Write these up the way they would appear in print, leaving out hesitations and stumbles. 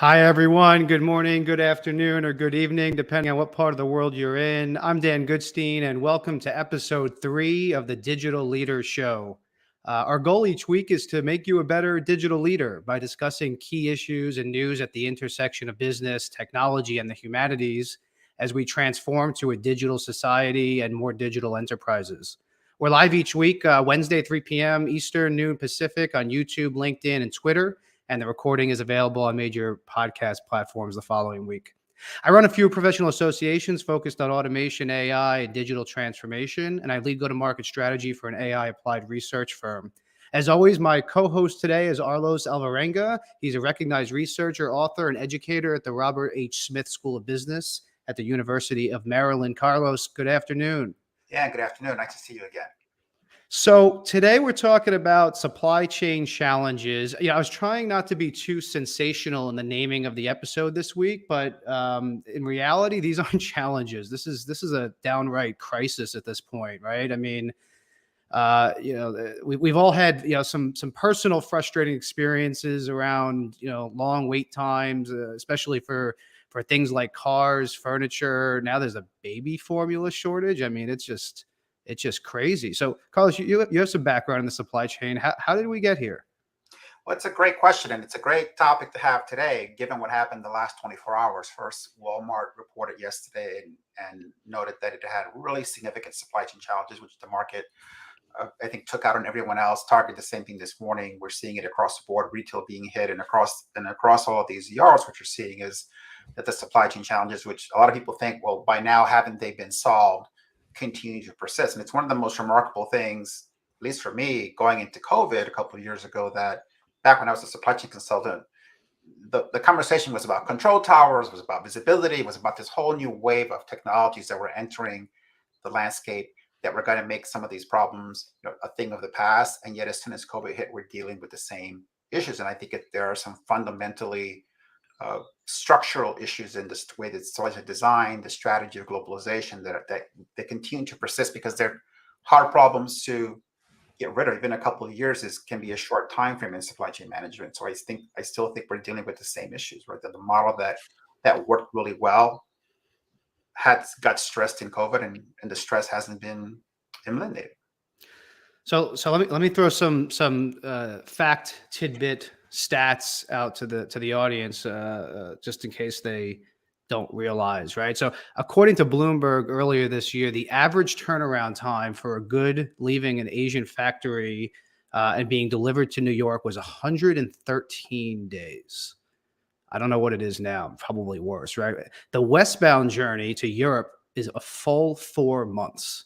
Hi, everyone. Good morning, good afternoon, or good evening, depending on what part of the world you're in. I'm Dan Goodstein, and welcome to episode 3 of the Digital Leader Show. Our goal each week is to make you a better digital leader by discussing key issues and news at the intersection of business, technology, and the humanities as we transform to a digital society and more digital enterprises. We're live each week, Wednesday, 3 p.m. Eastern, noon Pacific on YouTube, LinkedIn, and Twitter. And the recording is available on major podcast platforms the following week. I run a few professional associations focused on automation, AI, and digital transformation, and I lead go-to-market strategy for an AI applied research firm. As always, my co-host today is Alvarenga. He's a recognized researcher, author, and educator at the Robert H. Smith School of Business at the University of Maryland. Carlos, good afternoon. Yeah, good afternoon. Nice to see you again. So today we're talking about supply chain challenges. I was trying not to be too sensational in the naming of the episode this week, but in reality, these aren't challenges. This is a downright crisis at this point, right? I mean, we've all had some personal frustrating experiences around long wait times, especially for things like cars, furniture. Now there's a baby formula shortage. I mean, it's just crazy. So, Carlos, you have some background in the supply chain. How did we get here? Well, it's a great question, and it's a great topic to have today, given what happened the last 24 hours. First, Walmart reported yesterday and noted that it had really significant supply chain challenges, which the market, I think, took out on everyone else. Target, the same thing this morning. We're seeing it across the board, retail being hit, and across all of these ERs, what you're seeing is that the supply chain challenges, which a lot of people think, well, by now, haven't they been solved, continue to persist. And it's one of the most remarkable things, at least for me, going into COVID a couple of years ago, that back when I was a supply chain consultant, the conversation was about control towers, was about visibility, was about this whole new wave of technologies that were entering the landscape that were going to make some of these problems a thing of the past. And yet, as soon as COVID hit, we're dealing with the same issues. And I think there are some fundamentally structural issues in this way that supply chain design, the strategy of globalization that continue to persist because they're hard problems to get rid of. Even a couple of years can be a short time frame in supply chain management. So I still think we're dealing with the same issues, right? That the model that worked really well got stressed in COVID, and the stress hasn't been eliminated. So let me throw some fact tidbit stats out to the audience, just in case they don't realize, right? So according to Bloomberg earlier this year, the average turnaround time for a good leaving an Asian factory and being delivered to New York was 113 days. I don't know what it is now, probably worse, right? The westbound journey to Europe is a full 4 months.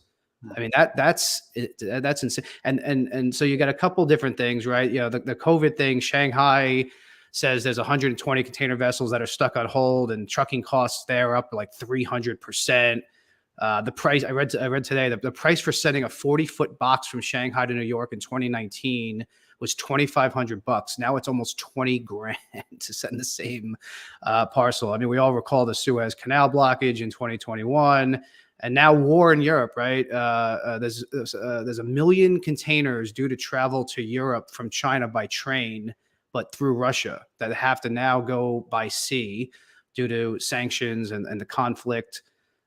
I mean, that's insane. And so you got a couple different things, right? The COVID thing, Shanghai says there's 120 container vessels that are stuck on hold, and trucking costs there are up like 300%. The price I read today, the price for sending a 40-foot box from Shanghai to New York in 2019 was $2,500. Now it's almost 20 grand to send the same parcel. I mean, we all recall the Suez Canal blockage in 2021. And now war in Europe, right? There's 1 million containers due to travel to Europe from China by train, but through Russia, that have to now go by sea due to sanctions and the conflict.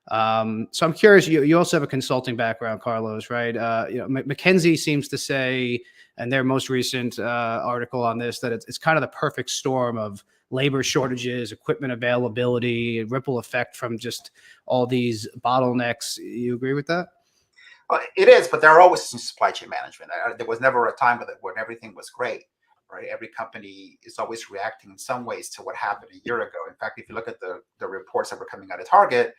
So I'm curious, you also have a consulting background, Carlos, right? McKinsey seems to say, in their most recent article on this, that it's kind of the perfect storm of labor shortages, equipment availability, ripple effect from just all these bottlenecks. You agree with that? Well, it is, but there are always some supply chain management. There was never a time when everything was great, right? Every company is always reacting in some ways to what happened a year ago. In fact, if you look at the reports that were coming out of Target,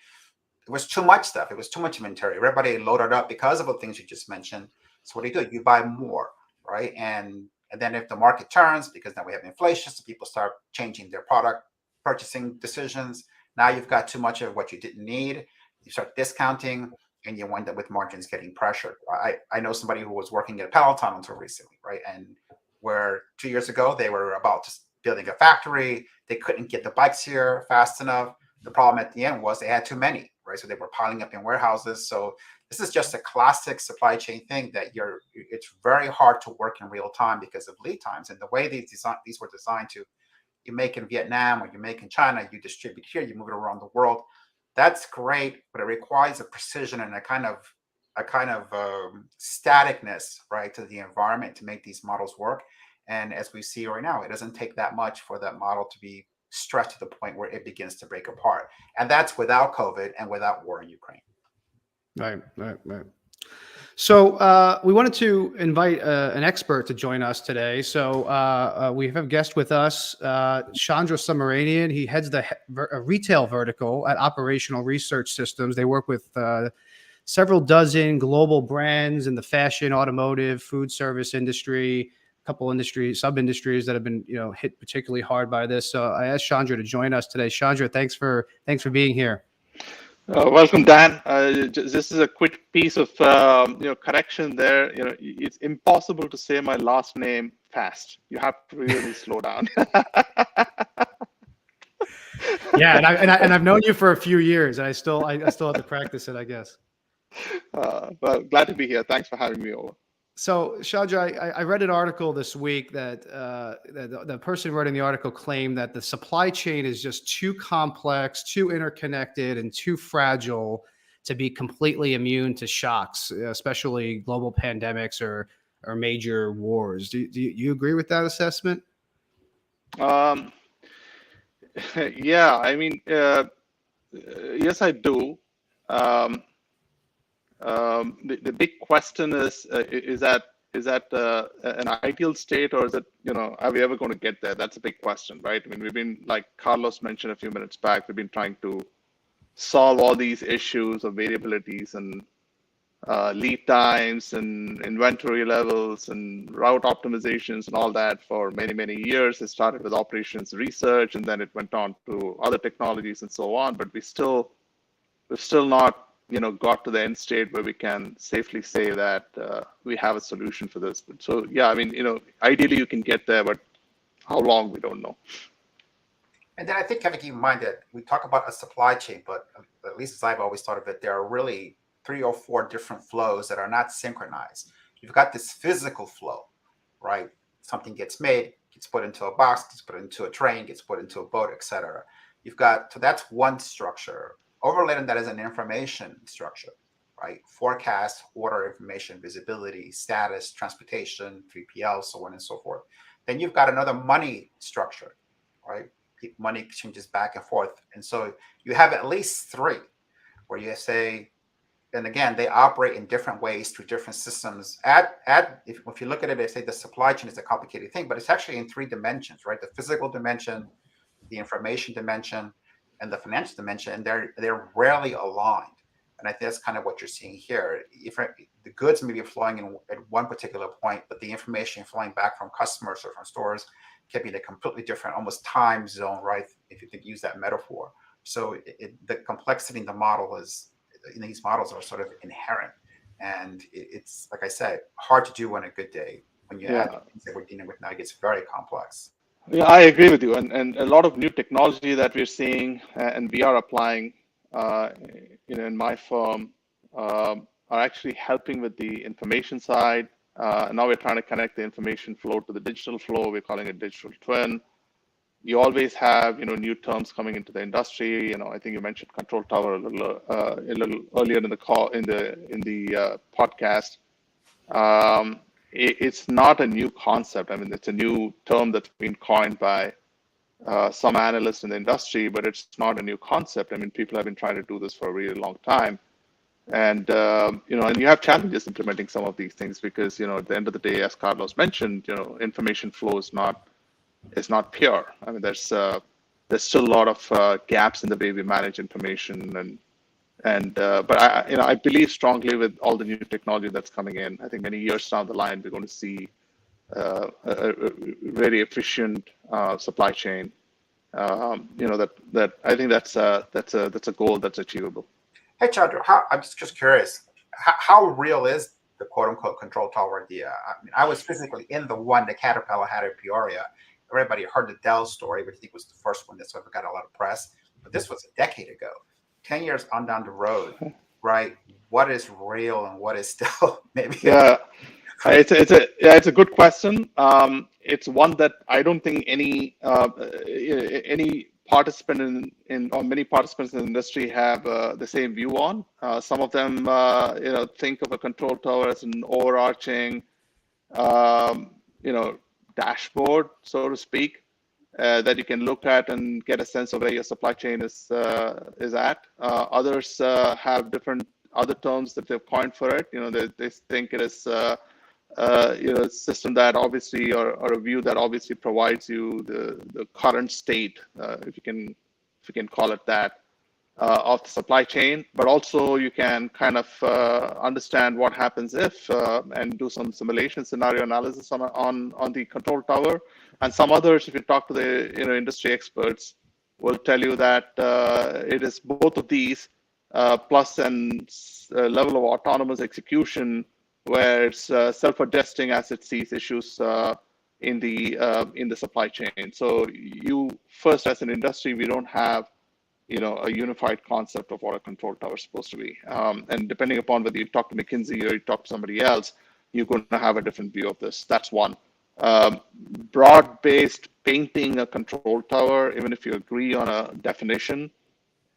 it was too much stuff. It was too much inventory. Everybody loaded up because of the things you just mentioned. So what do? You buy more, right? And then if the market turns, because now we have inflation, so people start changing their product purchasing decisions. Now you've got too much of what you didn't need. You start discounting, and you wind up with margins getting pressured. I know somebody who was working at Peloton until recently, right? And where 2 years ago they were about just building a factory, they couldn't get the bikes here fast enough. The problem at the end was they had too many, right? So they were piling up in warehouses. So this is just a classic supply chain thing that it's very hard to work in real time because of lead times and the way these were designed to you make in Vietnam or you make in China, you distribute here, you move it around the world. That's great, but it requires a precision and a kind of staticness, right, to the environment to make these models work. And as we see right now, it doesn't take that much for that model to be stretched to the point where it begins to break apart. And that's without COVID and without war in Ukraine. Right. So we wanted to invite an expert to join us today. So we have a guest with us, Chandra Sumaranian. He heads the retail vertical at Operational Research Systems. They work with several dozen global brands in the fashion, automotive, food service industry, a couple sub-industries that have been hit particularly hard by this. So I asked Chandra to join us today. Chandra, thanks for being here. Welcome, Dan. This is a quick piece of correction there. It's impossible to say my last name fast. You have to really slow down. Yeah, and I've known you for a few years, and I still have to practice it, I guess. Well, glad to be here. Thanks for having me over. So, Chandra, I read an article this week that the person writing the article claimed that the supply chain is just too complex, too interconnected, and too fragile to be completely immune to shocks, especially global pandemics or major wars. Do you agree with that assessment? Yeah, I mean, yes, I do. The big question is that an ideal state, or is it, are we ever going to get there? That's a big question, right? I mean, we've been, like Carlos mentioned a few minutes back, we've been trying to solve all these issues of variabilities and lead times and inventory levels and route optimizations and all that for many, many years. It started with operations research, and then it went on to other technologies and so on, but we've still not got to the end state where we can safely say that we have a solution for this. So yeah, I mean, ideally you can get there, but how long, we don't know. And then I think having to keep in mind that we talk about a supply chain, but at least as I've always thought of it, there are really 3 or 4 different flows that are not synchronized. You've got this physical flow, right? Something gets made, gets put into a box, gets put into a train, gets put into a boat, etc. So that's one structure. Overlaid on that is an information structure, right? Forecast, order information, visibility, status, transportation, 3PL, so on and so forth. Then you've got another money structure, right? Money exchanges back and forth. And so you have at least 3 where you say, and again, they operate in different ways through different systems. If you look at it, they say the supply chain is a complicated thing, but it's actually in 3 dimensions, right? The physical dimension, the information dimension, and the financial dimension, and they're rarely aligned. And I think that's kind of what you're seeing here. If the goods may be flowing in at one particular point, but the information flowing back from customers or from stores can be in a completely different, almost time zone, right? If you could use that metaphor. So the complexity in the model these models are sort of inherent. And it's, like I said, hard to do on a good day. When you add the things that we're dealing with now, it gets very complex. Yeah, I agree with you. And a lot of new technology that we're seeing and we are applying, in my firm, are actually helping with the information side. Now we're trying to connect the information flow to the digital flow. We're calling it digital twin. You always have, new terms coming into the industry. I think you mentioned control tower a little earlier in the call, in the podcast. It's not a new concept. I mean, it's a new term that's been coined by some analysts in the industry, but it's not a new concept. I mean, people have been trying to do this for a really long time. And, and you have challenges implementing some of these things because, at the end of the day, as Carlos mentioned, information flow is not pure. I mean, there's still a lot of gaps in the way we manage information but I believe strongly with all the new technology that's coming in. I think many years down the line, we're going to see a very efficient supply chain. That I think that's a goal that's achievable. Hey, Chandra, I'm just curious, how real is the quote unquote control tower idea? I mean, I was physically in the one that Caterpillar had in Peoria. Everybody heard the Dell story, which I think was the first one that sort of got a lot of press. But this was a decade ago. 10 years on down the road, right? What is real and what is still maybe? Yeah. It's a good question. It's one that I don't think any participant or many participants in the industry have the same view on. Some of them think of a control tower as an overarching dashboard, so to speak, that you can look at and get a sense of where your supply chain is at. Others have different other terms that they've coined for it. They think it is a system that obviously, or a view that obviously provides you the current state, if you can call it that, of the supply chain, but also you can kind of understand what happens if and do some simulation scenario analysis on the control tower. And some others, if you talk to the industry experts, will tell you that it is both of these plus and level of autonomous execution, where it's self-adjusting as it sees issues in the supply chain. So you first, as an industry, we don't have a unified concept of what a control tower is supposed to be. And depending upon whether you talk to McKinsey or you talk to somebody else, you're going to have a different view of this. That's one. Broad-based painting a control tower, even if you agree on a definition,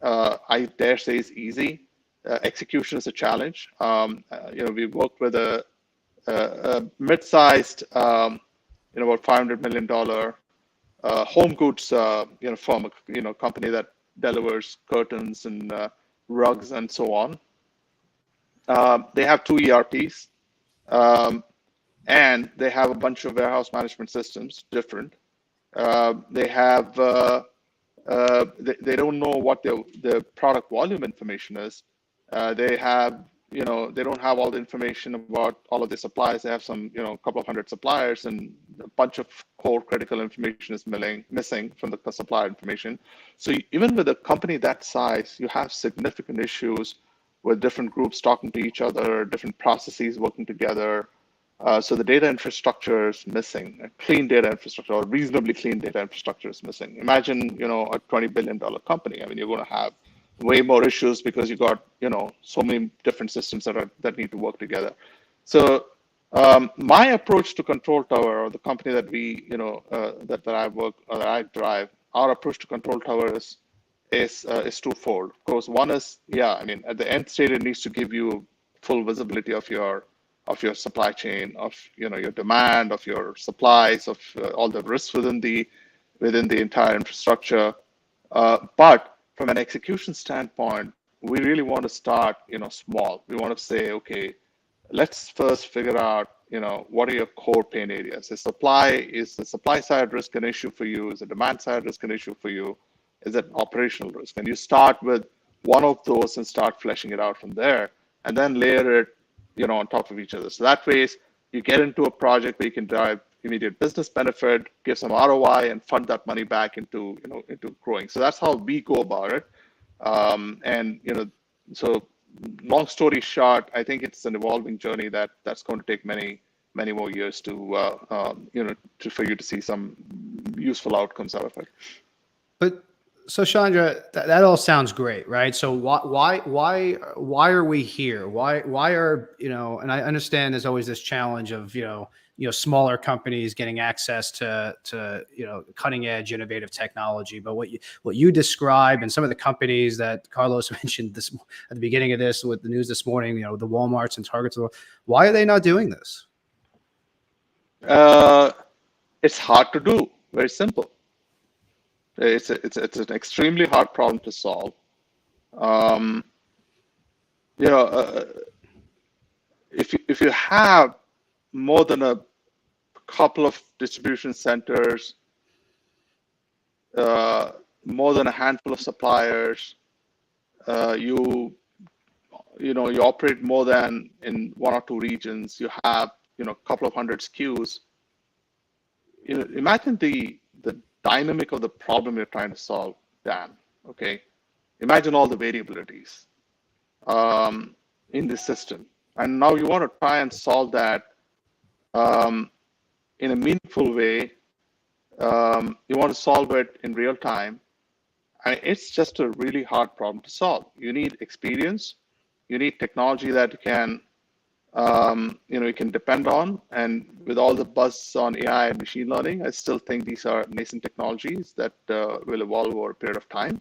I dare say is easy. Execution is a challenge. We worked with a mid-sized, about $500 million home goods, firm, company that delivers curtains and rugs and so on. They have 2 ERPs, and they have a bunch of warehouse management systems, different. They have, they don't know what their product volume information is. They have, they don't have all the information about all of the suppliers. They have some, a couple of hundred suppliers, and a bunch of core critical information is missing from the supplier information. So even with a company that size, you have significant issues with different groups talking to each other, different processes working together. So the data infrastructure is missing. A clean data infrastructure, or reasonably clean data infrastructure, is missing. Imagine, a $20 billion company. I mean, you're going to have way more issues because you got, so many different systems that need to work together. So my approach to control tower, or the company that we, that I work, or that I drive, our approach to control tower is twofold. Of course, one is, at the end state, it needs to give you full visibility of your supply chain, of your demand, of your supplies, of all the risks within the entire infrastructure. But from an execution standpoint, we really want to start, small. We want to say, okay, let's first figure out, what are your core pain areas? Is the supply side risk an issue for you? Is the demand side risk an issue for you? Is it operational risk? And you start with one of those and start fleshing it out from there, and then layer it, on top of each other. So that way, you get into a project where you can drive immediate business benefit, give some ROI, and fund that money back into growing. So that's how we go about it. So long story short, I think it's an evolving journey that's going to take many more years to for you to see some useful outcomes out of it. But so Chandra, that all sounds great, right? So why are we here? Why are, and I understand there's always this challenge of, smaller companies getting access to cutting edge innovative technology. But what you describe, and some of the companies that Carlos mentioned at the beginning of this with the news this morning, the Walmarts and Targets, why are they not doing this? It's hard to do. Very simple. It's an extremely hard problem to solve. If you have more than a couple of distribution centers, more than a handful of suppliers, you operate more than in 1 or 2 regions, you have a couple of hundred SKUs. Imagine the dynamic of the problem you're trying to solve, Dan. Okay, imagine all the variabilities in the system, and now you want to try and solve that in a meaningful way. You want to solve it in real time, and it's just a really hard problem to solve. You need experience, you need technology that can you can depend on. And with all the buzz on AI and machine learning, I still think these are nascent technologies that will evolve over a period of time.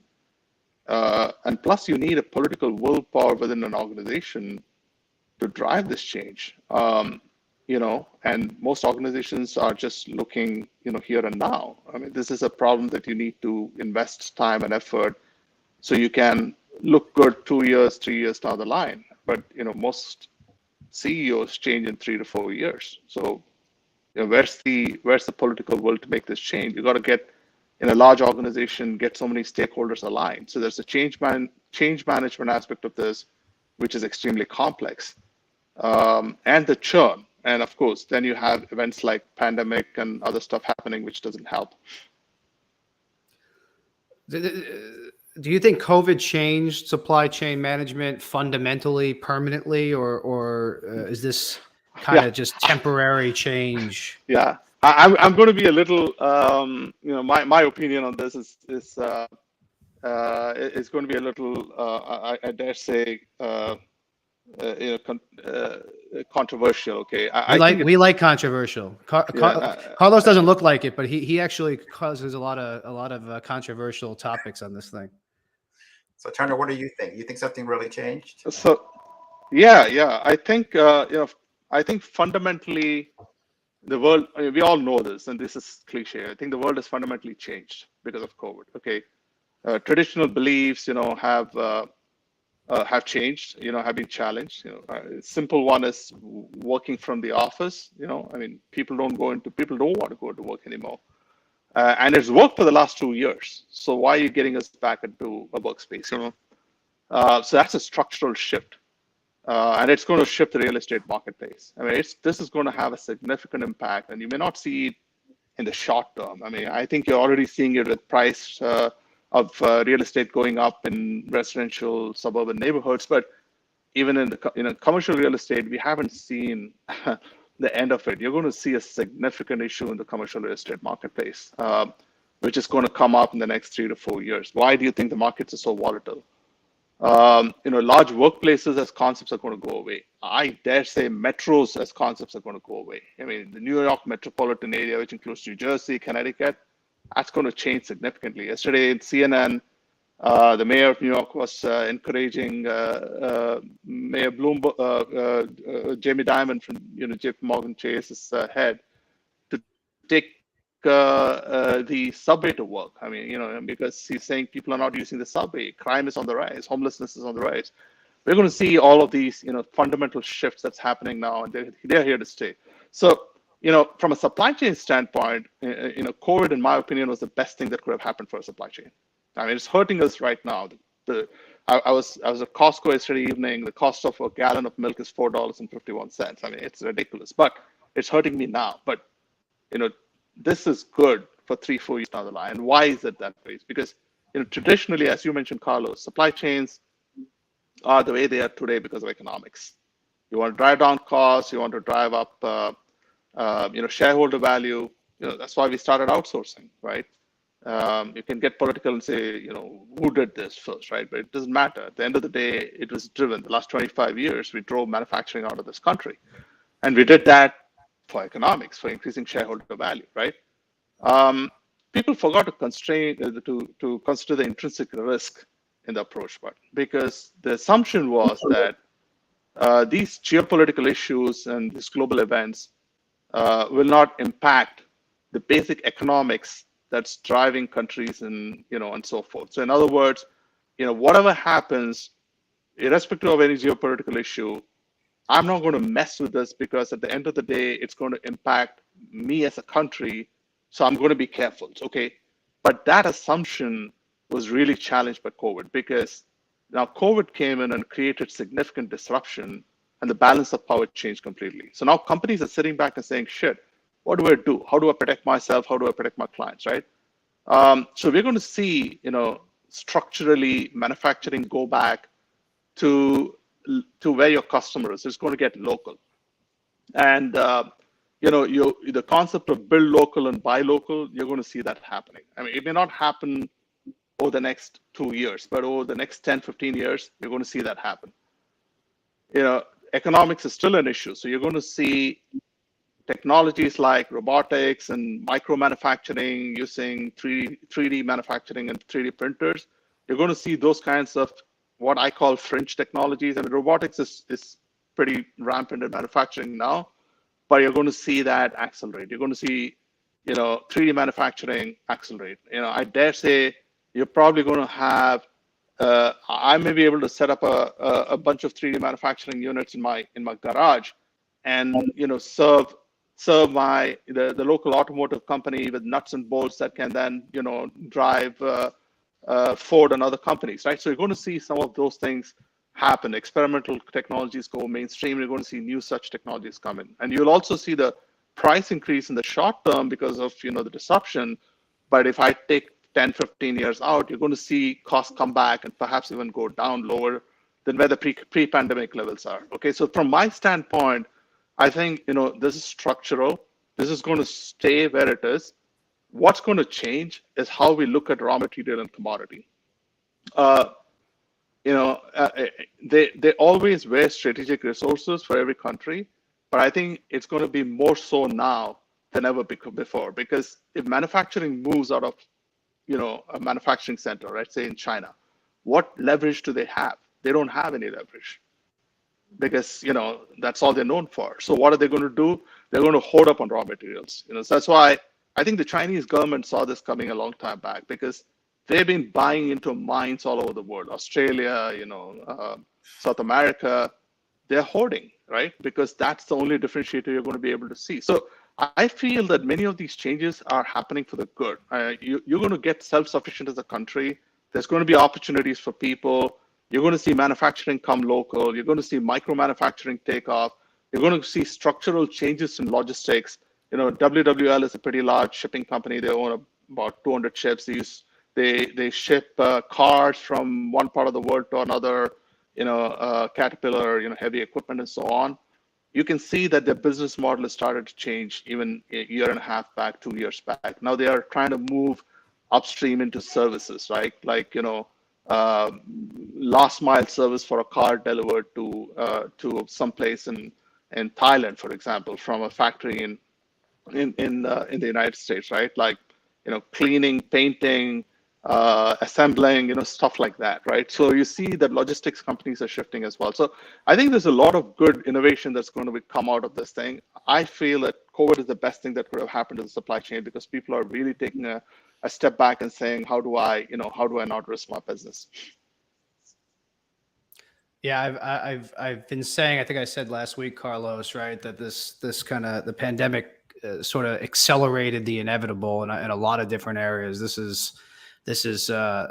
And plus, you need a political willpower within an organization to drive this change. And most organizations are just looking, here and now. I mean, this is a problem that you need to invest time and effort so you can look good 2 years, 3 years down the line. But, most CEOs change in 3 to 4 years. So, where's the political will to make this change? You got to get in a large organization, get so many stakeholders aligned. So there's a change management aspect of this, which is extremely complex, and the churn. And of course, then you have events like pandemic and other stuff happening, which doesn't help. Do you think COVID changed supply chain management fundamentally, permanently, or is this kind of just temporary change? Yeah, I'm going to be a little, my opinion on this is going to be a little, I dare say, controversial. Okay, we like controversial. Carlos doesn't look like it, but he actually causes a lot of controversial topics on this thing. So Turner, what do you think? You think something really changed? So, yeah, I think I think fundamentally the world. I mean, we all know this, and this is cliche. I think the world has fundamentally changed because of COVID. Okay, traditional beliefs, have changed, have been challenged. Simple one is working from the office. I mean, people don't want to go to work anymore. And it's worked for the last 2 years. So why are you getting us back into a workspace? So that's a structural shift. And it's going to shift the real estate marketplace. I mean, this is going to have a significant impact, and you may not see it in the short term. I mean, I think you're already seeing it with price of real estate going up in residential suburban neighborhoods, but even in commercial real estate, we haven't seen the end of it. You're going to see a significant issue in the commercial real estate marketplace, which is going to come up in the next 3 to 4 years. Why do you think the markets are so volatile? Large workplaces as concepts are going to go away. I dare say metros as concepts are going to go away. I mean, the New York metropolitan area, which includes New Jersey, Connecticut, that's going to change significantly. Yesterday in CNN, the mayor of New York was encouraging Mayor Bloomberg, Jamie Dimon from JP Morgan Chase's head to take the subway to work. I mean, because he's saying people are not using the subway, crime is on the rise, homelessness is on the rise. We're going to see all of these, fundamental shifts that's happening now, and they're here to stay. So, from a supply chain standpoint, COVID, in my opinion, was the best thing that could have happened for a supply chain. I mean, it's hurting us right now. I was at Costco yesterday evening. The cost of a gallon of milk is $4.51. I mean, it's ridiculous, but it's hurting me now. But this is good for 3-4 years down the line. And why is it that way? It's because traditionally, as you mentioned, Carlos, supply chains are the way they are today because of economics. You want to drive down costs. You want to drive up, shareholder value. That's why we started outsourcing, right? You can get political and say, who did this first, right? But it doesn't matter. At the end of the day, it was driven. The last 25 years, we drove manufacturing out of this country. And we did that for economics, for increasing shareholder value, right? People forgot to consider the intrinsic risk in the approach part, because the assumption was that these geopolitical issues and these global events will not impact the basic economics that's driving countries and so forth. So in other words, whatever happens, irrespective of any geopolitical issue, I'm not going to mess with this, because at the end of the day, it's going to impact me as a country. So I'm going to be careful. Okay. But that assumption was really challenged by COVID, because now COVID came in and created significant disruption, and the balance of power changed completely. So now companies are sitting back and saying, shit, what do I do? How do I protect myself? How do I protect my clients, right? So we're going to see, structurally manufacturing go back to where your customer is. It's going to get local. And, the concept of build local and buy local, you're going to see that happening. I mean, it may not happen over the next 2 years, but over the next 10, 15 years, you're going to see that happen. economics is still an issue. So you're going to see technologies like robotics and micro manufacturing using 3D manufacturing and 3D printers. You're going to see those kinds of what I call fringe technologies. I mean, robotics is pretty rampant in manufacturing now, but you're going to see that accelerate. You're going to see, 3D manufacturing accelerate. I dare say you're probably going to have. I may be able to set up a bunch of 3D manufacturing units in my garage, and serve the local automotive company with nuts and bolts that can then drive Ford and other companies, right? So you're going to see some of those things happen. Experimental technologies go mainstream. You're going to see new such technologies come in, and you'll also see the price increase in the short term because of the disruption. But if I take 10, 15 years out, you're going to see costs come back and perhaps even go down lower than where the pre-pandemic levels are. Okay, so from my standpoint, I think this is structural. This is going to stay where it is. What's going to change is how we look at raw material and commodity. They always wear strategic resources for every country, but I think it's going to be more so now than ever before, because if manufacturing moves out of a manufacturing center, right, say in China, what leverage do they have? They don't have any leverage, because that's all they're known for. So what are they going to do? They're going to hoard up on raw materials. So that's why I think the Chinese government saw this coming a long time back, because they've been buying into mines all over the world, Australia, South America. They're hoarding, right? Because that's the only differentiator you're going to be able to see. So I feel that many of these changes are happening for the good. You're going to get self-sufficient as a country. There's going to be opportunities for people. You're going to see manufacturing come local. You're going to see micro manufacturing take off. You're going to see structural changes in logistics. WWL is a pretty large shipping company. They own about 200 ships. They ship cars from one part of the world to another. Caterpillar, heavy equipment and so on. You can see that their business model has started to change even a year and a half back, 2 years back. Now they are trying to move upstream into services, right? Like, last mile service for a car delivered to some place in Thailand, for example, from a factory in the United States, right? Like, cleaning, painting, assembling, stuff like that, right? So you see that logistics companies are shifting as well. So I think there's a lot of good innovation that's going to come out of this thing. I feel that COVID is the best thing that could have happened to the supply chain, because people are really taking a step back and saying, how do I not risk my business? Yeah, I've been saying, I think I said last week, Carlos, right, that this kind of the pandemic sort of accelerated the inevitable in a lot of different areas. This is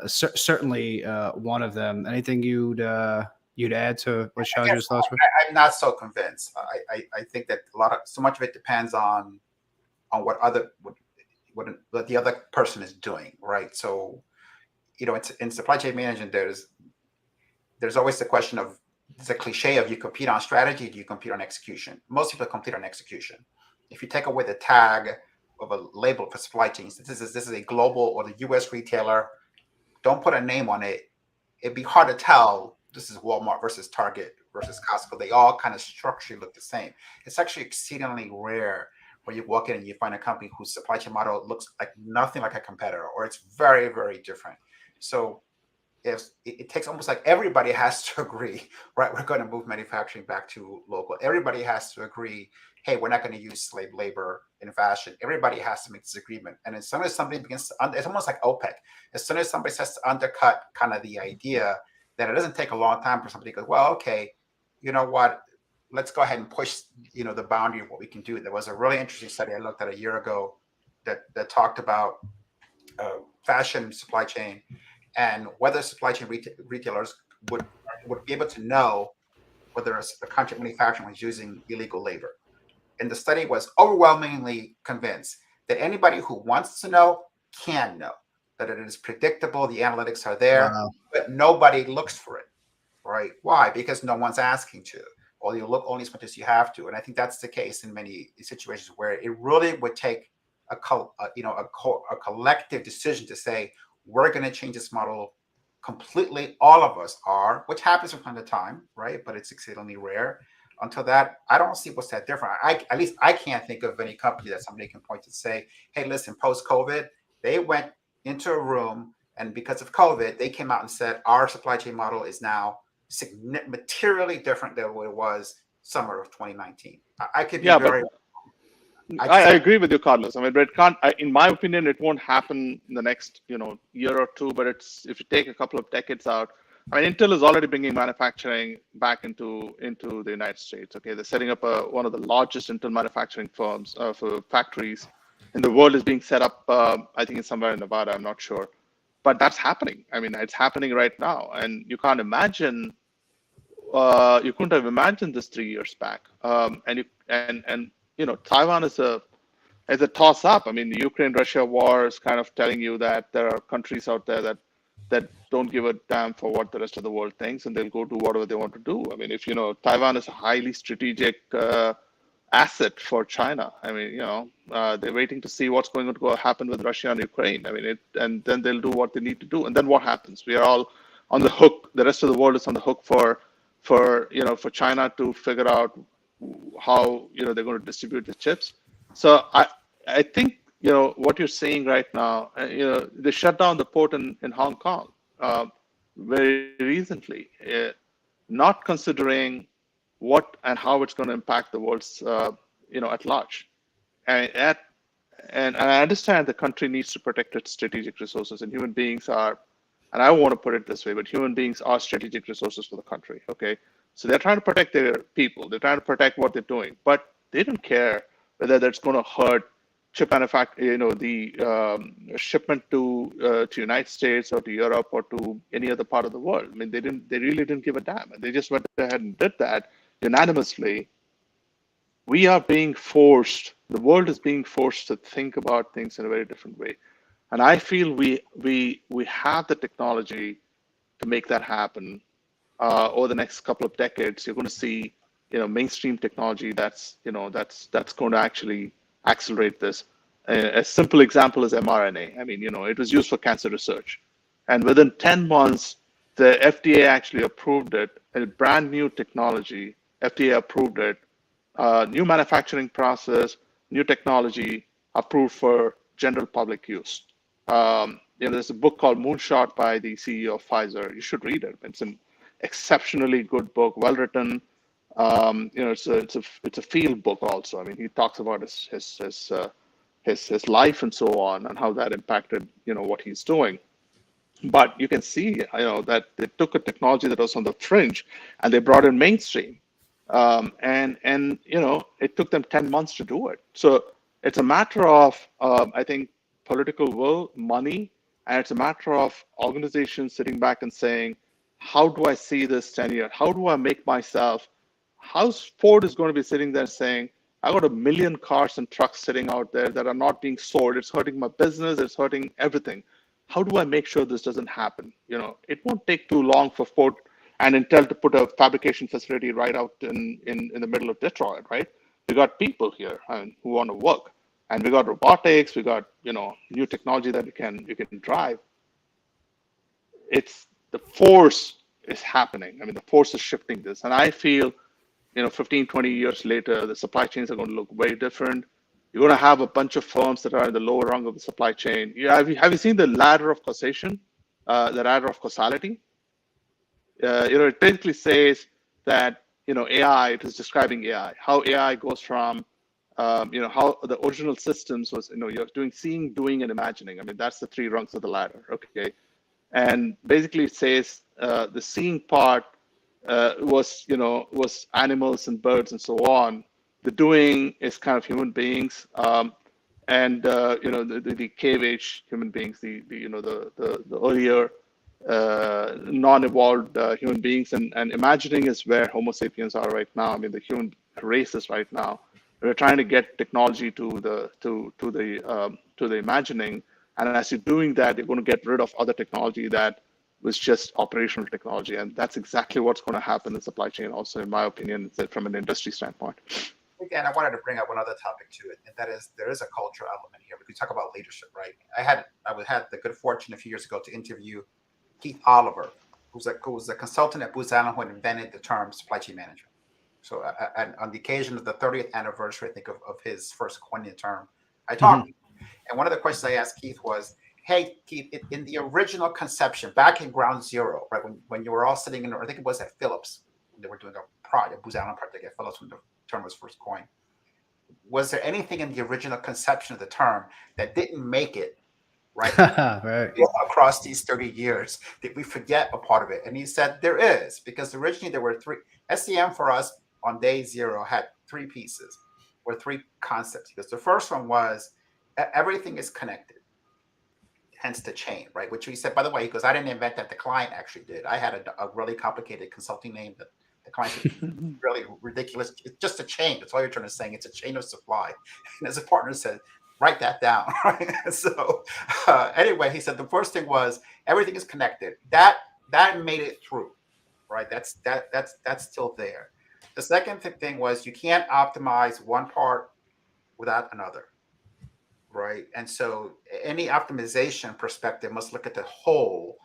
certainly one of them. Anything you'd add to what Chandra's thoughts were? I'm not so convinced. I think that so much of it depends on what the other person is doing, right? So, it's in supply chain management. There's always the question of, it's a cliche of, you compete on strategy, do you compete on execution? Most people compete on execution. If you take away the tag of a label for supply chains, this is a global or the US retailer, don't put a name on it, it'd be hard to tell this is Walmart versus Target versus Costco. They all kind of structurally look the same. It's actually exceedingly rare where you walk in and you find a company whose supply chain model looks like nothing like a competitor, or it's very, very different. So if it takes almost like everybody has to agree, right? We're going to move manufacturing back to local. Everybody has to agree, hey, we're not going to use slave labor in fashion. Everybody has to make this agreement. And as soon as somebody begins to, it's almost like OPEC. As soon as somebody starts to undercut kind of the idea, then it doesn't take a long time for somebody to go, well, okay, you know what? Let's go ahead and push, the boundary of what we can do. There was a really interesting study I looked at a year ago that talked about fashion supply chain, and whether supply chain retailers would be able to know whether a contract manufacturer was using illegal labor. And the study was overwhelmingly convinced that anybody who wants to know can know, that it is predictable, the analytics are there, Wow. but nobody looks for it, right? Why? Because no one's asking to, or you look only as much as you have to. And I think that's the case in many situations where it really would take a collective decision to say, we're going to change this model completely. All of us are, which happens from time to time, right? But it's exceedingly rare. until that, I don't see what's that different. At least I can't think of any company that somebody can point to say, hey, listen, post-COVID, they went into a room and because of COVID, they came out and said, our supply chain model is now materially different than what it was summer of 2019. I could be very... I agree with you, Carlos. I mean, but it can't. In my opinion, it won't happen in the next, year or two. But if you take a couple of decades out, I mean, Intel is already bringing manufacturing back into the United States. Okay, they're setting up one of the largest Intel manufacturing firms for factories in the world is being set up. I think it's somewhere in Nevada. I'm not sure, but that's happening. I mean, it's happening right now, and you can't imagine. You couldn't have imagined this 3 years back. Taiwan is a toss up. I mean, the Ukraine-Russia war is kind of telling you that there are countries out there that don't give a damn for what the rest of the world thinks, and they'll go do whatever they want to do. I mean, if Taiwan is a highly strategic asset for China. I mean, they're waiting to see what's going to happen with Russia and Ukraine. I mean, and then they'll do what they need to do. And then what happens? We are all on the hook. The rest of the world is on the hook for China to figure out how they're going to distribute the chips. So I think what you're seeing right now. They shut down the port in Hong Kong very recently, not considering what and how it's going to impact the world's at large. And I understand the country needs to protect its strategic resources, and human beings are. And I want to put it this way, but human beings are strategic resources for the country. Okay, so they're trying to protect their people. They're trying to protect what they're doing, but they don't care whether that's going to hurt chip manufacturing. The shipment to United States or to Europe or to any other part of the world. I mean, they really didn't give a damn, and they just went ahead and did that unanimously. We are being forced. The world is being forced to think about things in a very different way. And I feel we have the technology to make that happen. Over the next couple of decades, you're going to see, mainstream technology that's going to actually accelerate this. A simple example is mRNA. I mean, it was used for cancer research, and within 10 months, the FDA actually approved it. A brand new technology, FDA approved it. New manufacturing process, new technology approved for general public use. There's a book called Moonshot by the CEO of Pfizer. You should read it. It's an exceptionally good book, well written. It's a field book also. I mean, he talks about his life and so on, and how that impacted what he's doing. But you can see that they took a technology that was on the fringe and they brought it mainstream. And it took them 10 months to do it. So it's a matter of I think political will, money, and it's a matter of organizations sitting back and saying, how do I see this 10 years? How do I make myself? How's Ford is going to be sitting there saying, I got 1 million cars and trucks sitting out there that are not being sold. It's hurting my business. It's hurting everything. How do I make sure this doesn't happen? It won't take too long for Ford and Intel to put a fabrication facility right out in the middle of Detroit, right? We got people here who want to work, and we got robotics. We got new technology that you can drive. It's the force is happening. I mean, the force is shifting this, and I feel 15, 20 years later, the supply chains are going to look very different. You're going to have a bunch of firms that are in the lower rung of the supply chain. Have you seen the ladder of causation, the ladder of causality? It basically says that AI. It is describing AI, how AI goes from how the original systems was. You're doing seeing, doing, and imagining. I mean, that's the 3 rungs of the ladder. Okay, and basically it says the seeing part was animals and birds and so on. The doing is kind of human beings, and the cave age human beings, the earlier non-evolved human beings, and imagining is where Homo sapiens are right now. I mean, the human race is right now. We're trying to get technology to the imagining, and as you're doing that, you're going to get rid of other technology that was just operational technology, and that's exactly what's going to happen in supply chain. Also, in my opinion, from an industry standpoint. Again, I wanted to bring up one other topic to it, and that is there is a cultural element here. We could talk about leadership, right? I had the good fortune a few years ago to interview Keith Oliver, who's a consultant at Booz Allen who invented the term supply chain management. So and on the occasion of the 30th anniversary, I think, of his first coining term, I talked. And one of the questions I asked Keith was, hey, Keith, in the original conception, back in ground zero, right, when you were all sitting in, I think it was at Philips, they were doing a project, Booz Allen project at Philips when the term was first coined. Was there anything in the original conception of the term that didn't make it, right, Right. across these 30 years? Did we forget a part of it? And he said there is, because originally there were three. SCM for us on day zero had three pieces or three concepts. Because the first one was everything is connected, hence the chain, right? Which we said, by the way, because I didn't invent that, the client actually did. I had a really complicated consulting name that the client said, really ridiculous. It's just a chain. That's all you're trying to say. It's a chain of supply. And as a partner said, write that down. Right? So anyway, he said the first thing was everything is connected. That made it through, right? That's still there. The second thing was you can't optimize one part without another, right? And so any optimization perspective must look at the whole.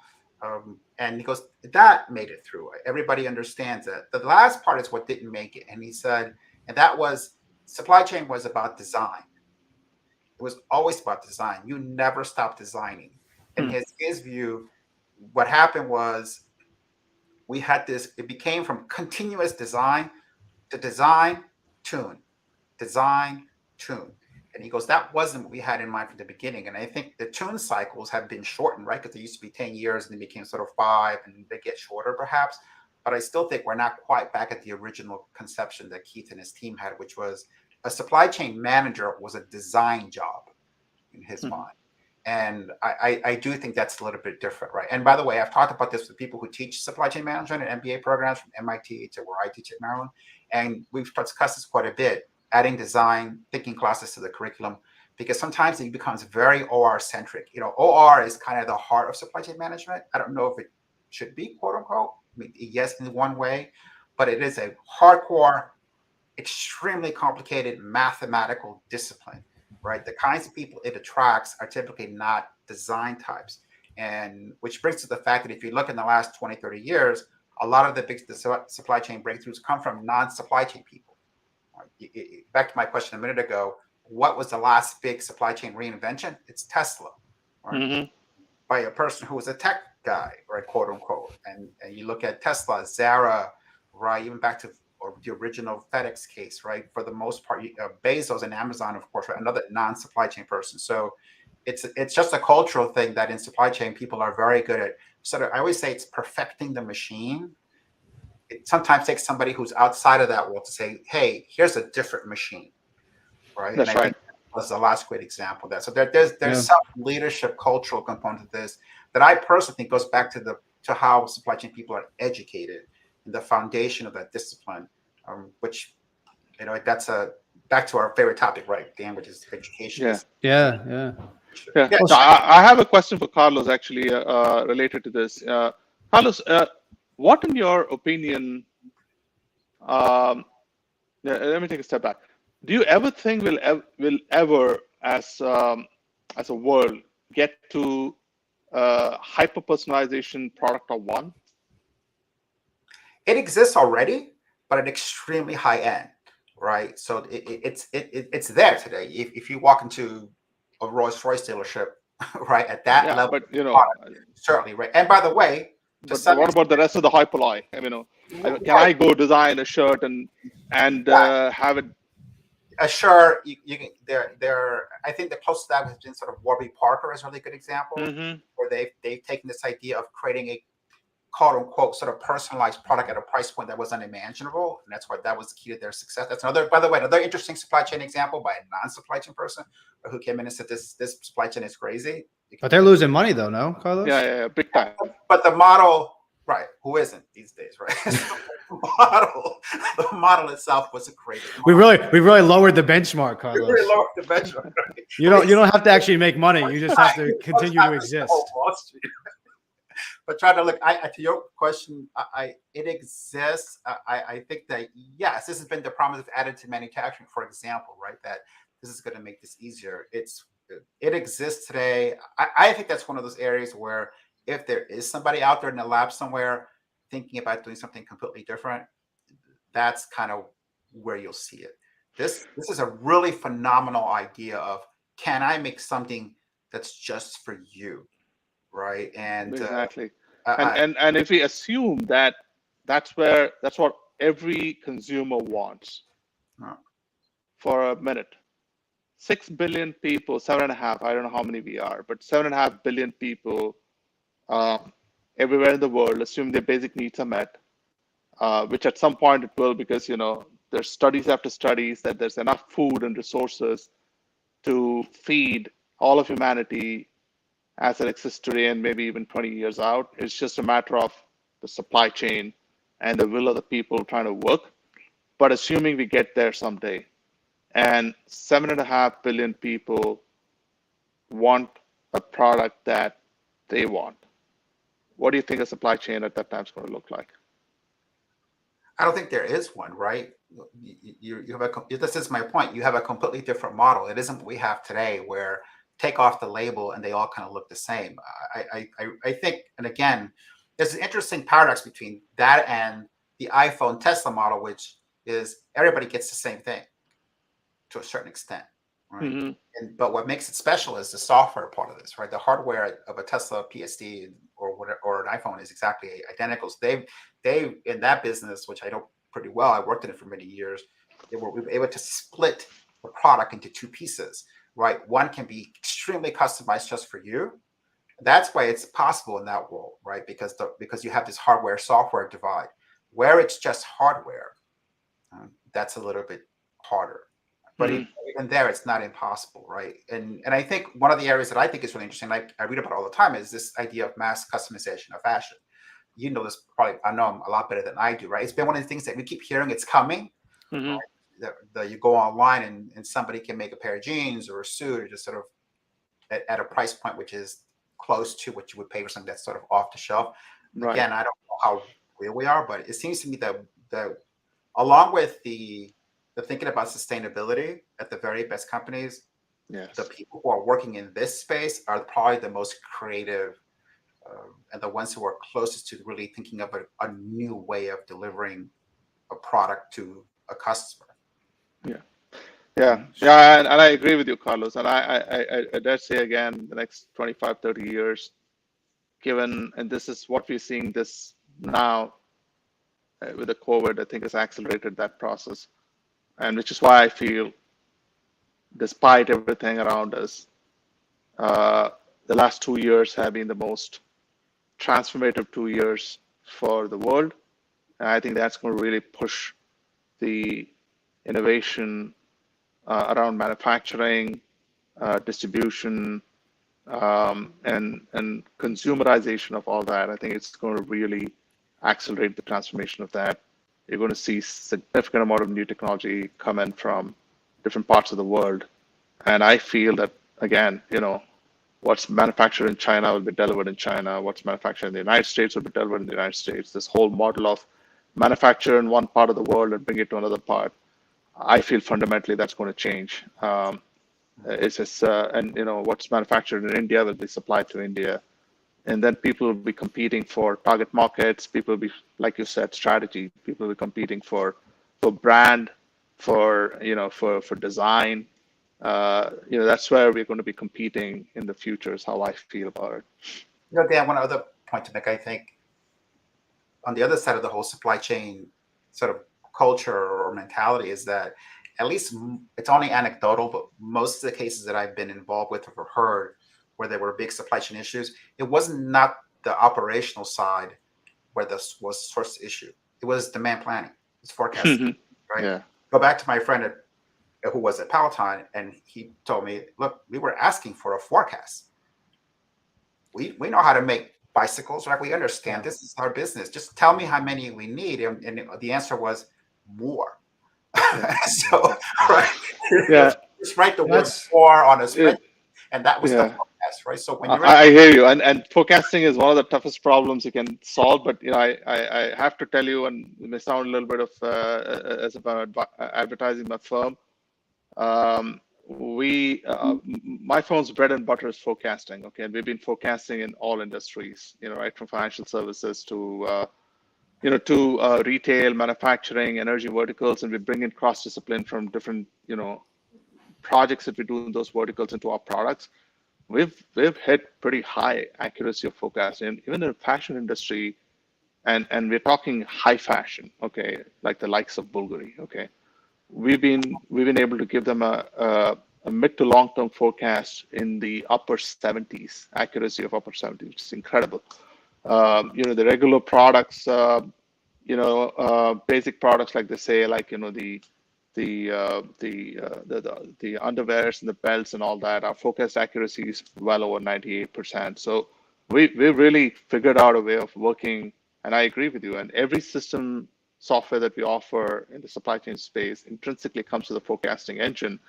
And he goes, that made it through. Everybody understands that. The last part is what didn't make it. And he said, and that was supply chain was about design. It was always about design. You never stop designing. In his view, what happened was we had this, it became from continuous design to design, tune, design, tune. And he goes, that wasn't what we had in mind from the beginning. And I think the tune cycles have been shortened, right? Because they used to be 10 years and they became sort of 5 and they get shorter perhaps. But I still think we're not quite back at the original conception that Keith and his team had, which was a supply chain manager was a design job in his mind. And I do think that's a little bit different, right? And by the way, I've talked about this with people who teach supply chain management and MBA programs from MIT to where I teach at Maryland. And we've discussed this quite a bit, adding design thinking classes to the curriculum, because sometimes it becomes very OR centric. You know, OR is kind of the heart of supply chain management. I don't know if it should be, quote unquote. I mean, yes, in one way, but it is a hardcore, extremely complicated mathematical discipline, right? The kinds of people it attracts are typically not design types. And which brings to the fact that if you look in the last 20, 30 years, a lot of the big supply chain breakthroughs come from non-supply chain people. Back to my question a minute ago, what was the last big supply chain reinvention? It's Tesla, right? By a person who was a tech guy, right, quote unquote. And you look at Tesla, Zara, right, even back to the original FedEx case, right? For the most part, Bezos and Amazon, of course, right, another non-supply chain person. So it's just a cultural thing that in supply chain people are very good at. So I always say it's perfecting the machine. It sometimes takes somebody who's outside of that world to say, hey, here's a different machine, right? That's and I right. think was the last great example of that. So there's some leadership cultural component to this that I personally think goes back to how supply chain people are educated and the foundation of that discipline, which, you know, that's back to our favorite topic, right, Dan, which is education. Yeah. So I have a question for Carlos, actually, related to this. Carlos, what, in your opinion, let me take a step back. Do you ever think we'll ever, as a world, get to hyper-personalization product of one? It exists already, but at extremely high end, right? So it's there today. If you walk into a Rolls-Royce dealership, right, at that level, but you know, product, certainly, right. And by the way, but what about the rest of the hyperloy? I mean, can I go design a shirt and have it? Sure, you can. There. I think the closest to that has been sort of Warby Parker is a really good example, where they've taken this idea of creating a quote unquote sort of personalized product at a price point that was unimaginable, and that's why that was the key to their success. That's another, by the way, another interesting supply chain example by a non-supply chain person who came in and said this supply chain is crazy. But they're losing money though, no, Carlos? Yeah, big time. But the model, right? Who isn't these days, right? the model itself was a crazy model. We really lowered the benchmark, Carlos. We really lowered the benchmark. Right? You don't have to actually make money. You just have to continue to exist. Wall Street. But try to look. To your question, it exists. I think that yes, this has been the promise of additive manufacturing, for example, right? That this is going to make this easier. It exists today. I think that's one of those areas where if there is somebody out there in the lab somewhere thinking about doing something completely different, that's kind of where you'll see it. This is a really phenomenal idea of, can I make something that's just for you, right? And Exactly. I, And if we assume that that's what every consumer wants I, for a minute, 6 billion people, 7.5, I don't know how many we are, but 7.5 billion people everywhere in the world, assume their basic needs are met, which at some point it will, because there's studies after studies that there's enough food and resources to feed all of humanity as it exists today and maybe even 20 years out. It's just a matter of the supply chain and the will of the people trying to work. But assuming we get there someday, and 7.5 billion people want a product that they want, what do you think a supply chain at that time is going to look like? I don't think there is one, right? You have this is my point. You have a completely different model. It isn't what we have today, where take off the label and they all kind of look the same. I think, and again, there's an interesting paradox between that and the iPhone Tesla model, which is everybody gets the same thing to a certain extent, right? Mm-hmm. But what makes it special is the software part of this, right? The hardware of a Tesla PSD or an iPhone is exactly identical. So they in that business, which I know pretty well, I worked in it for many years, we were able to split the product into two pieces, right? One can be extremely customized just for you. That's why it's possible in that world, right? Because you have this hardware software divide. Where it's just hardware, that's a little bit harder. But even there, it's not impossible, right? And I think one of the areas that I think is really interesting, like I read about all the time, is this idea of mass customization of fashion. You know this probably, I know a lot better than I do, right? It's been one of the things that we keep hearing it's coming. Mm-hmm. Right? You go online and somebody can make a pair of jeans or a suit, or just sort of at a price point which is close to what you would pay for something that's sort of off the shelf. Right. Again, I don't know how real we are, but it seems to me that along with the thinking about sustainability at the very best companies, yes, the people who are working in this space are probably the most creative and the ones who are closest to really thinking of a new way of delivering a product to a customer. And I agree with you, Carlos. And I dare say again, the next 25, 30 years, given, and this is what we're seeing this now with the COVID, I think has accelerated that process. And which is why I feel, despite everything around us, the last 2 years have been the most transformative 2 years for the world. And I think that's going to really push the innovation around manufacturing, distribution, and consumerization of all that. I think it's going to really accelerate the transformation of that. You're going to see significant amount of new technology come in from different parts of the world. And I feel that, again, what's manufactured in China will be delivered in China. What's manufactured in the United States will be delivered in the United States. This whole model of manufacture in one part of the world and bring it to another part, I feel fundamentally that's going to change. It's just, and what's manufactured in India will be supplied to India. And then people will be competing for target markets. People will be, like you said, strategy. People will be competing for brand, for design. That's where we're going to be competing in the future, is how I feel about it. Dan, one other point to make, I think, on the other side of the whole supply chain sort of culture or mentality, is that, at least it's only anecdotal, but most of the cases that I've been involved with or heard where there were big supply chain issues, it wasn't not the operational side where this was the source issue. It was demand planning, it's forecasting, right? Yeah. Go back to my friend who was at Palatine, and he told me, look, we were asking for a forecast. We know how to make bicycles, right? We understand this is our business. Just tell me how many we need. And the answer was more. So, right. Yeah. Just write the word "more" on a spreadsheet, and that was the forecast, right? So when you're I hear you, and forecasting is one of the toughest problems you can solve. But I have to tell you, and it may sound a little bit of as about advertising my firm. My firm's bread and butter is forecasting. Okay, and we've been forecasting in all industries. Right from financial services to to retail, manufacturing, energy verticals, and we bring in cross-discipline from different, projects that we do in those verticals into our products, we've hit pretty high accuracy of forecast. And even in the fashion industry, and we're talking high fashion, okay, like the likes of Bulgari, okay, we've been able to give them a mid to long term forecast in the upper 70s, accuracy of upper 70s, which is incredible. The regular products, basic products like they say, like the underwears and the belts and all that, our forecast accuracy is well over 98%. So we've really figured out a way of working, and I agree with you. And every system software that we offer in the supply chain space intrinsically comes with a forecasting engine,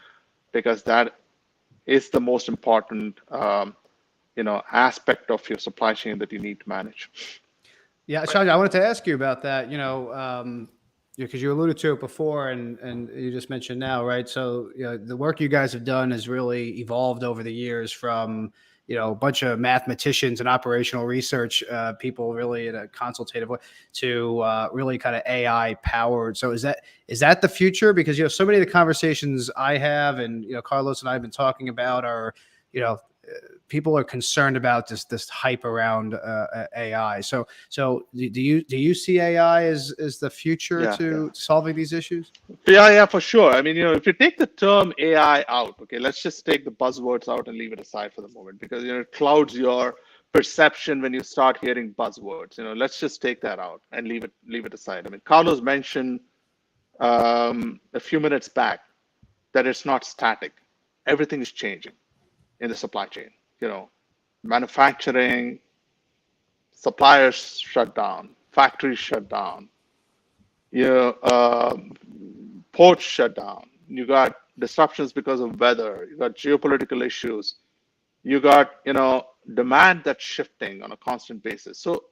because that is the most important aspect of your supply chain that you need to manage. Yeah, Sean, I wanted to ask you about that. Because you alluded to it before, and you just mentioned now, right? So the work you guys have done has really evolved over the years from a bunch of mathematicians and operational research people, really in a consultative way, to really kind of AI powered. So is that the future? Because so many of the conversations I have, and Carlos and I have been talking about, are people are concerned about this hype around AI. So do you see AI as the future to solving these issues? Yeah, for sure. I mean, if you take the term AI out, okay, let's just take the buzzwords out and leave it aside for the moment, because it clouds your perception when you start hearing buzzwords. Let's just take that out and leave it aside. I mean, Carlos mentioned a few minutes back that it's not static. Everything is changing in the supply chain. Manufacturing, suppliers shut down, factories shut down, ports shut down. You got disruptions because of weather. You got geopolitical issues. You got demand that's shifting on a constant basis. So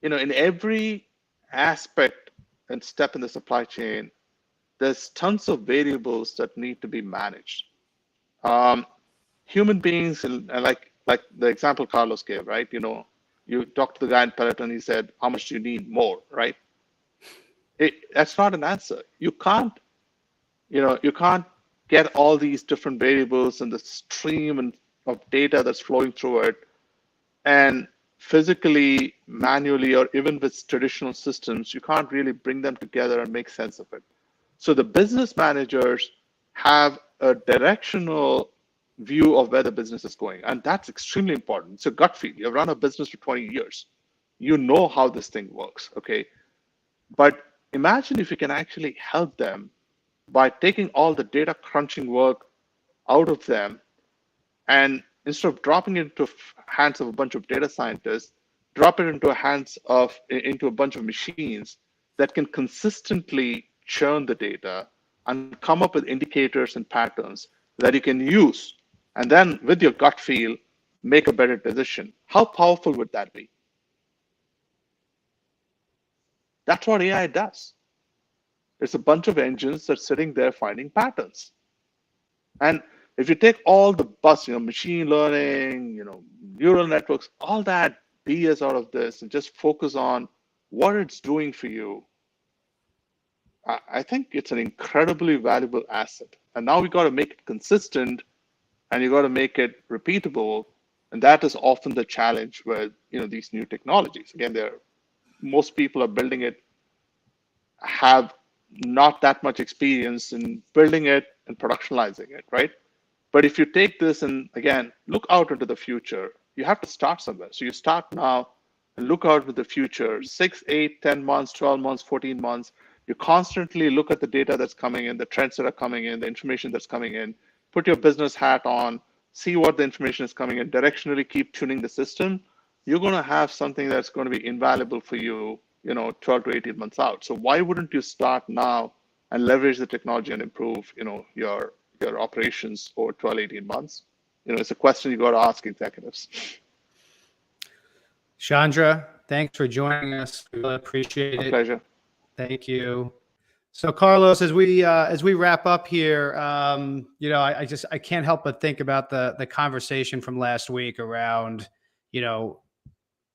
in every aspect and step in the supply chain, there's tons of variables that need to be managed. Human beings, and like the example Carlos gave, right? You talked to the guy in Peloton, he said, how much do you need more, right? That's not an answer. You can't get all these different variables and the stream of data that's flowing through it, and physically, manually, or even with traditional systems, you can't really bring them together and make sense of it. So the business managers have a directional view of where the business is going, and that's extremely important. It's a gut feel. You've run a business for 20 years. You know how this thing works, okay? But imagine if you can actually help them by taking all the data crunching work out of them, and instead of dropping it into hands of a bunch of data scientists, drop it into a bunch of machines that can consistently churn the data and come up with indicators and patterns that you can use, and then with your gut feel, make a better decision. How powerful would that be? That's what AI does. It's a bunch of engines that's sitting there finding patterns. And if you take all the machine learning, neural networks, all that BS out of this and just focus on what it's doing for you, I think it's an incredibly valuable asset. And now we got to make it consistent, and you got to make it repeatable. And that is often the challenge with these new technologies. Again, most people are building it, have not that much experience in building it and productionalizing it, right? But if you take this and, again, look out into the future, you have to start somewhere. So you start now and look out with the future, 6, 8, 10 months, 12 months, 14 months. You constantly look at the data that's coming in, the trends that are coming in, the information that's coming in, put your business hat on, see what the information is coming in, directionally keep tuning the system. You're going to have something that's going to be invaluable for you, 12 to 18 months out. So why wouldn't you start now and leverage the technology and improve, your operations over 12, 18 months? It's a question you got to ask executives. Chandra, thanks for joining us. We really appreciate it. Pleasure. Thank you. So Carlos, as we wrap up here, I can't help but think about the conversation from last week around,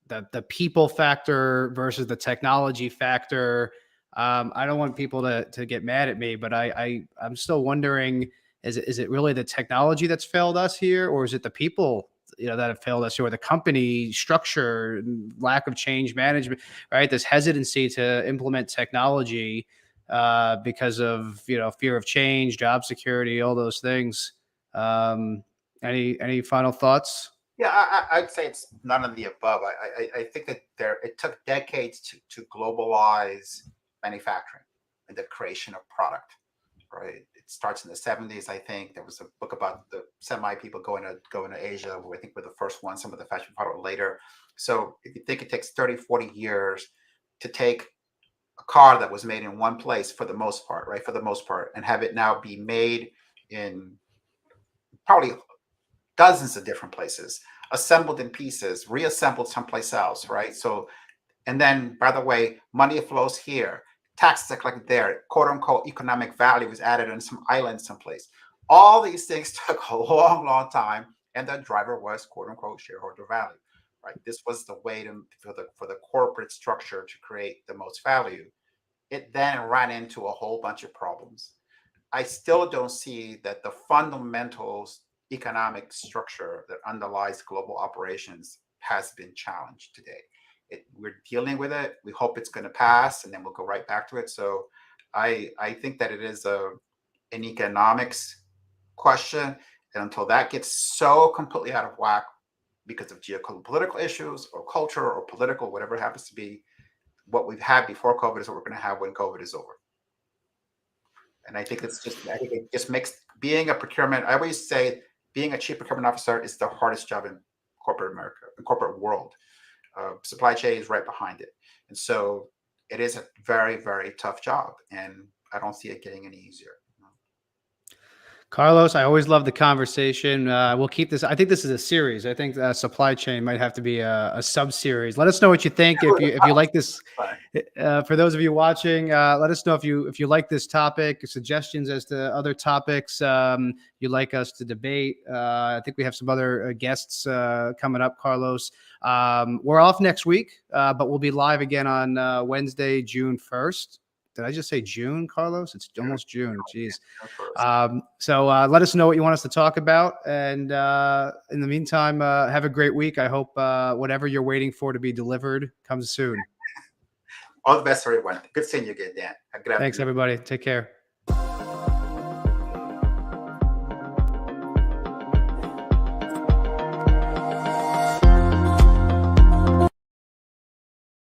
the people factor versus the technology factor. I don't want people to get mad at me, but I'm still wondering, is it really the technology that's failed us here, or is it the people, that have failed us here, or the company structure, lack of change management, right? This hesitancy to implement technology because of, fear of change, job security, all those things. Any final thoughts? Yeah, I'd say it's none of the above. I think that it took decades to globalize manufacturing and the creation of product. Right, it starts in the 70s. I think there was a book about the semi people going to Asia, who I think were the first ones. Some of the fashion product later. So if you think it takes 30, 40 years to take a car that was made in one place for the most part, right, for the most part, and have it now be made in probably dozens of different places, assembled in pieces, reassembled someplace else, right? So, and then, by the way, money flows here, taxes are collected there, quote unquote, economic value is added on some island someplace. All these things took a long, long time, and the driver was, quote unquote, shareholder value, right? This was the way for the corporate structure to create the most value. It then ran into a whole bunch of problems. I still don't see that the fundamentals economic structure that underlies global operations has been challenged today. We're dealing with it. We hope it's going to pass, and then we'll go right back to it. So I think that it is an economics question. And until that gets so completely out of whack because of geopolitical issues or culture or political, whatever it happens to be, what we've had before COVID is what we're going to have when COVID is over. And I think it just makes being a procurement. I always say being a chief procurement officer is the hardest job in corporate America, in corporate world. Supply chain is right behind it. And so it is a very, very tough job. And I don't see it getting any easier. Carlos, I always love the conversation. We'll keep this. I think this is a series. I think supply chain might have to be a sub series. Let us know what you think. If you like this, for those of you watching, let us know if you like this topic. Suggestions as to other topics you'd like us to debate. I think we have some other guests coming up. Carlos, we're off next week, but we'll be live again on Wednesday, June 1st. Did I just say June, Carlos? It's almost June. Jeez. So let us know what you want us to talk about. And in the meantime, have a great week. I hope whatever you're waiting for to be delivered comes soon. All the best, everyone. Good seeing you again, Dan. Thanks, everybody. Take care.